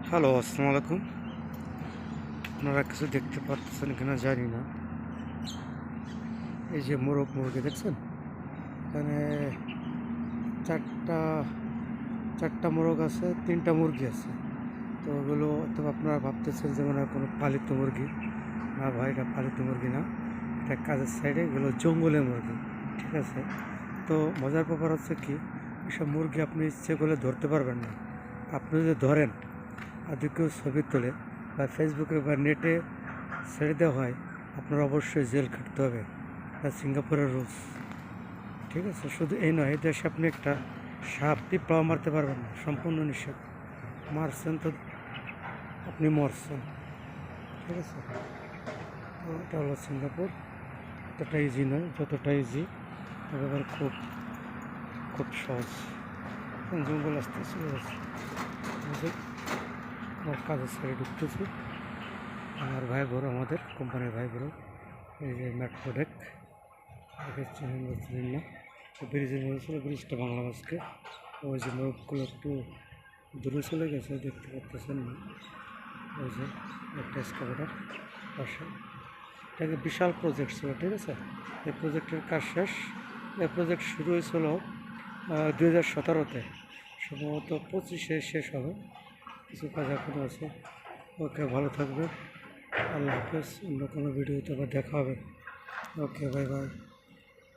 Hello, আসসালামু আলাইকুম। আপনারা কিছু দেখতে পাচ্ছেন কিনা জানি না। এই যে মোরগ মুরগি দেখছেন, এখানে চারটা চারটা মোরগ আছে, তিনটা মুরগি আছে। তো ওগুলো তো আপনারা ভাবতেছেন যে মানে কোনো পালিত মুরগি। না ভাই, এটা পালিত মুরগি না, এটা কাজের সাইডে এগুলো জঙ্গলে মুরগি। ঠিক আছে। তো মজার ব্যাপার হচ্ছে কি, এসব মুরগি আপনি ইচ্ছে করলে ধরতে পারবেন না। আপনি যদি ধরেন আর যদি কেউ ছবি তোলে বা ফেসবুকে বা নেটে ছেড়ে দেওয়া হয়, আপনার অবশ্যই জেল খাটতে হবে। সিঙ্গাপুরের রুলস। ঠিক আছে। শুধু এই নয়, এই দেশে আপনি একটা সাপ পিঁপড়াও মারতে পারবেন না, সম্পূর্ণ নিষেধ। মারছেন তো আপনি মরছেন। ঠিক আছে। তো এটা হলো সিঙ্গাপুর। এতটা ইজি নয়, যতটা ইজি এবার খুব খুব সহজ। জঙ্গল আসতে চলে যাচ্ছে, আমার কাজের সাইডে ঢুকতেছি। আমার ভাই বড়, আমাদের কোম্পানির ভাই বড়। এই যে মেট্রো ডেক, চিনেন না, ব্রিজে নেমেছিল, ব্রিজটা বাংলাদেশকে। ওই যে মোড়কগুলো একটু দূরে চলে গেছে, দেখতে পাচ্ছেন না। ওই যে একটা এক্সকাভেটার পাশে, এটা বিশাল প্রজেক্ট ছিল। ঠিক আছে। এই প্রজেক্টের কাজ শেষ। এই প্রজেক্ট শুরু হয়েছিল 2017-তে, সম্ভবত 25-এ শেষ হবে। কিছু কাজ এখনও আছে। ওকে, ভালো থাকবে। আল্লাহ হাফেজ। অন্য কোনো ভিডিওতে আবার দেখা হবে। ওকে, বাই বাই।